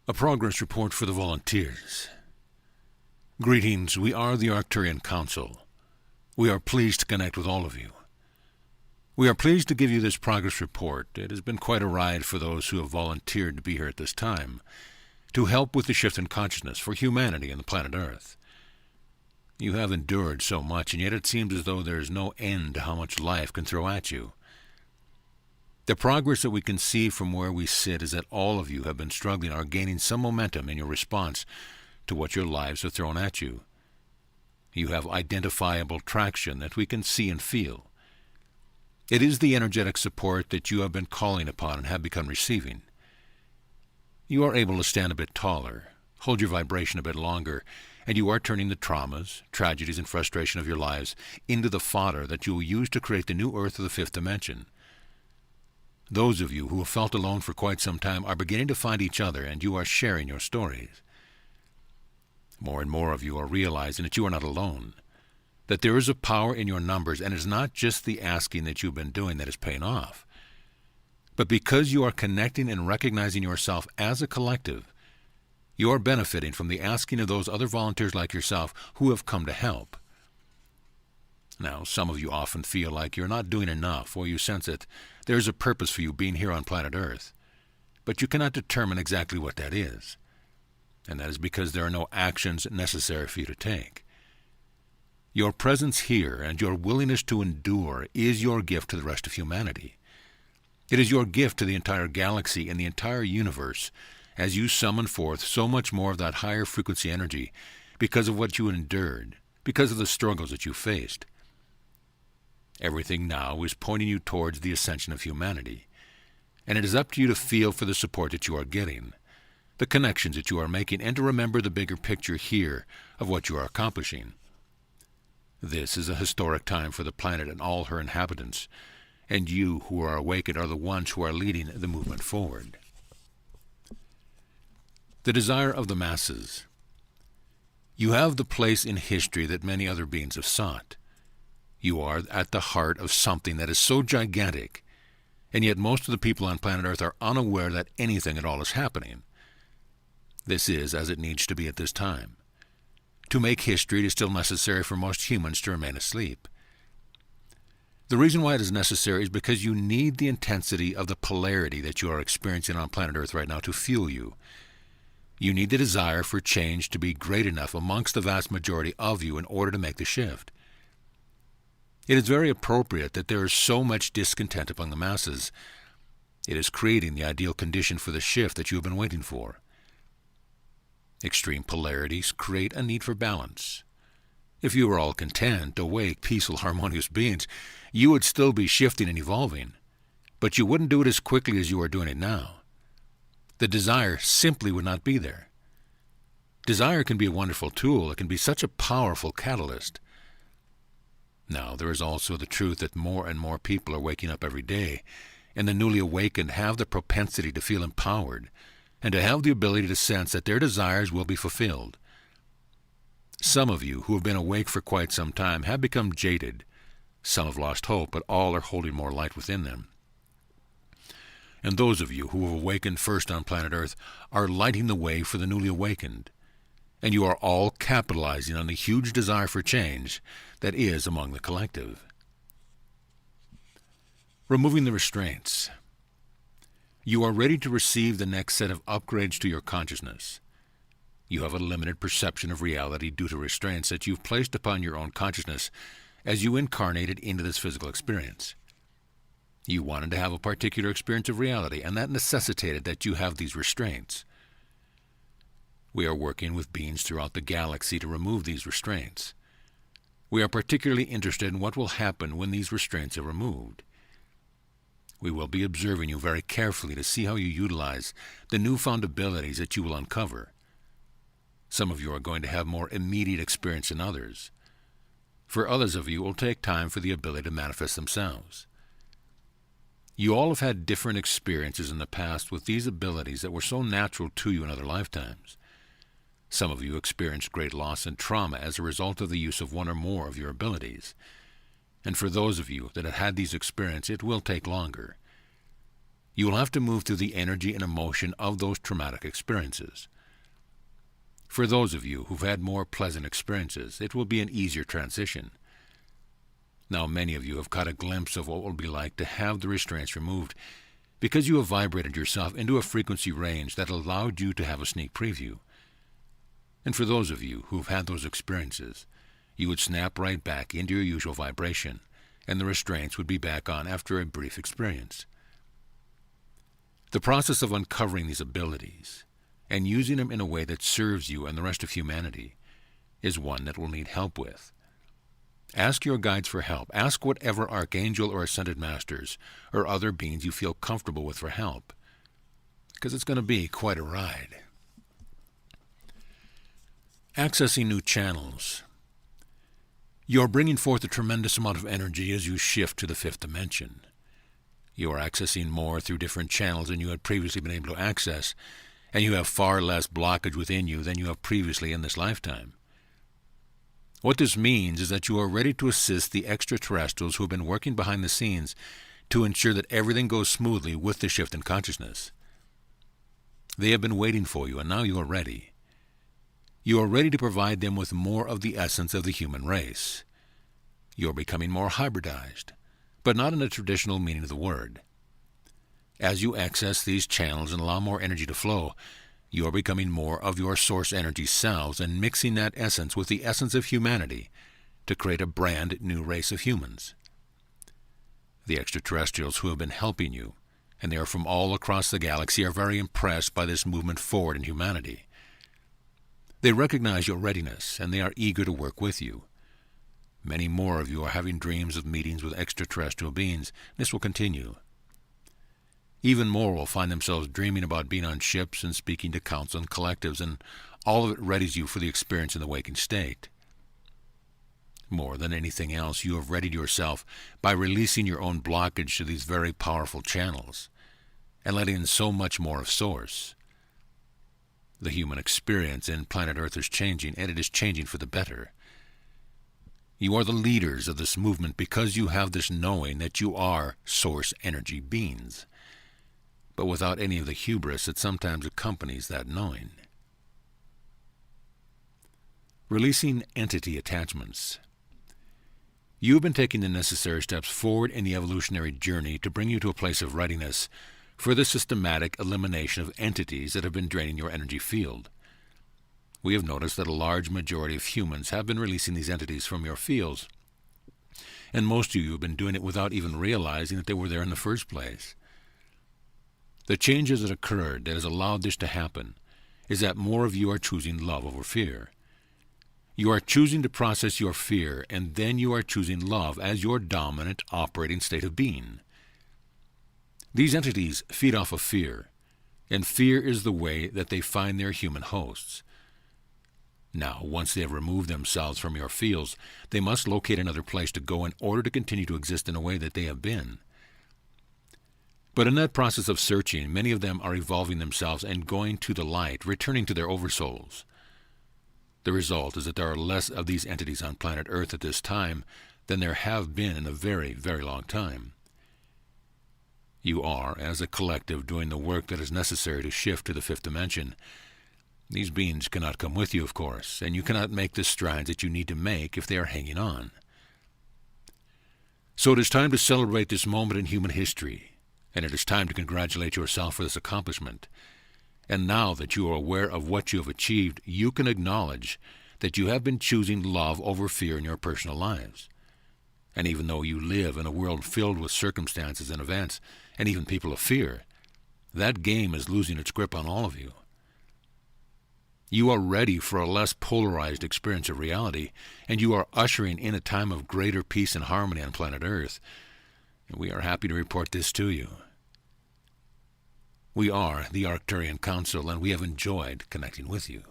A progress report for the volunteers. Greetings, we are the Arcturian Council. We are pleased to connect with all of you. We are pleased to give you this progress report. It has been quite a ride for those who have volunteered to be here at this time, to help with the shift in consciousness for humanity and the planet Earth. You have endured so much, and yet it seems as though there is no end to how much life can throw at you. The progress that we can see from where we sit is that all of you have been struggling or gaining some momentum in your response to what your lives have thrown at you. You have identifiable traction that we can see and feel. It is the energetic support that you have been calling upon and have begun receiving. You are able to stand a bit taller, hold your vibration a bit longer, and you are turning the traumas, tragedies, and frustration of your lives into the fodder that you will use to create the new Earth of the fifth dimension. Those of you who have felt alone for quite some time are beginning to find each other, and you are sharing your stories. More and more of you are realizing that you are not alone, that there is a power in your numbers, and it is not just the asking that you've been doing that is paying off. But because you are connecting and recognizing yourself as a collective, you are benefiting from the asking of those other volunteers like yourself who have come to help. Now, some of you often feel like you're not doing enough, or you sense that there is a purpose for you being here on planet Earth, but you cannot determine exactly what that is. And that is because there are no actions necessary for you to take. Your presence here and your willingness to endure is your gift to the rest of humanity. It is your gift to the entire galaxy and the entire universe as you summon forth so much more of that higher frequency energy because of what you endured, because of the struggles that you faced. Everything now is pointing you towards the ascension of humanity, and it is up to you to feel for the support that you are getting, the connections that you are making, and to remember the bigger picture here of what you are accomplishing. This is a historic time for the planet and all her inhabitants, and you who are awakened are the ones who are leading the movement forward. The desire of the masses. You have the place in history that many other beings have sought. You are at the heart of something that is so gigantic, and yet most of the people on planet Earth are unaware that anything at all is happening. This is as it needs to be at this time. To make history, it is still necessary for most humans to remain asleep. The reason why it is necessary is because you need the intensity of the polarity that you are experiencing on planet Earth right now to fuel you. You need the desire for change to be great enough amongst the vast majority of you in order to make the shift. It is very appropriate that there is so much discontent among the masses. It is creating the ideal condition for the shift that you have been waiting for. Extreme polarities create a need for balance. If you were all content, awake, peaceful, harmonious beings, you would still be shifting and evolving, but you wouldn't do it as quickly as you are doing it now. The desire simply would not be there. Desire can be a wonderful tool. It can be such a powerful catalyst. Now, there is also the truth that more and more people are waking up every day, and the newly awakened have the propensity to feel empowered and to have the ability to sense that their desires will be fulfilled. Some of you who have been awake for quite some time have become jaded. Some have lost hope, but all are holding more light within them. And those of you who have awakened first on planet Earth are lighting the way for the newly awakened. And you are all capitalizing on the huge desire for change that is among the collective. Removing the restraints. You are ready to receive the next set of upgrades to your consciousness. You have a limited perception of reality due to restraints that you've placed upon your own consciousness as you incarnated into this physical experience. You wanted to have a particular experience of reality, and that necessitated that you have these restraints. We are working with beings throughout the galaxy to remove these restraints. We are particularly interested in what will happen when these restraints are removed. We will be observing you very carefully to see how you utilize the newfound abilities that you will uncover. Some of you are going to have more immediate experience than others. For others of you, it will take time for the ability to manifest themselves. You all have had different experiences in the past with these abilities that were so natural to you in other lifetimes. Some of you experienced great loss and trauma as a result of the use of one or more of your abilities. And for those of you that have had these experiences, it will take longer. You will have to move through the energy and emotion of those traumatic experiences. For those of you who've had more pleasant experiences, it will be an easier transition. Now many of you have caught a glimpse of what it will be like to have the restraints removed, because you have vibrated yourself into a frequency range that allowed you to have a sneak preview. And for those of you who've had those experiences, you would snap right back into your usual vibration, and the restraints would be back on after a brief experience. The process of uncovering these abilities and using them in a way that serves you and the rest of humanity is one that we'll need help with. Ask your guides for help. Ask whatever archangel or ascended masters or other beings you feel comfortable with for help, because it's going to be quite a ride. Accessing new channels. You're bringing forth a tremendous amount of energy as you shift to the fifth dimension. You are accessing more through different channels than you had previously been able to access, and you have far less blockage within you than you have previously in this lifetime. What this means is that you are ready to assist the extraterrestrials who have been working behind the scenes to ensure that everything goes smoothly with the shift in consciousness. They have been waiting for you, and now you are ready. You are ready to provide them with more of the essence of the human race. You are becoming more hybridized, but not in the traditional meaning of the word. As you access these channels and allow more energy to flow, you are becoming more of your source energy selves and mixing that essence with the essence of humanity to create a brand new race of humans. The extraterrestrials who have been helping you, and they are from all across the galaxy, are very impressed by this movement forward in humanity. They recognize your readiness, and they are eager to work with you. Many more of you are having dreams of meetings with extraterrestrial beings. This will continue. Even more will find themselves dreaming about being on ships and speaking to council and collectives, and all of it readies you for the experience in the waking state. More than anything else, you have readied yourself by releasing your own blockage to these very powerful channels and letting in so much more of Source. The human experience in planet Earth is changing, and it is changing for the better. You are the leaders of this movement because you have this knowing that you are Source energy beings, but without any of the hubris that sometimes accompanies that knowing. Releasing entity attachments. You have been taking the necessary steps forward in the evolutionary journey to bring you to a place of readiness for the systematic elimination of entities that have been draining your energy field. We have noticed that a large majority of humans have been releasing these entities from your fields, and most of you have been doing it without even realizing that they were there in the first place. The changes that occurred that has allowed this to happen is that more of you are choosing love over fear. You are choosing to process your fear, and then you are choosing love as your dominant operating state of being. These entities feed off of fear, and fear is the way that they find their human hosts. Now, once they have removed themselves from your fields, they must locate another place to go in order to continue to exist in a way that they have been. But in that process of searching, many of them are evolving themselves and going to the light, returning to their oversouls. The result is that there are less of these entities on planet Earth at this time than there have been in a very, very long time. You are, as a collective, doing the work that is necessary to shift to the fifth dimension. These beings cannot come with you, of course, and you cannot make the strides that you need to make if they are hanging on. So it is time to celebrate this moment in human history, and it is time to congratulate yourself for this accomplishment. And now that you are aware of what you have achieved, you can acknowledge that you have been choosing love over fear in your personal lives. And even though you live in a world filled with circumstances and events, and even people of fear, that game is losing its grip on all of you. You are ready for a less polarized experience of reality, and you are ushering in a time of greater peace and harmony on planet Earth. And we are happy to report this to you. We are the Arcturian Council, and we have enjoyed connecting with you.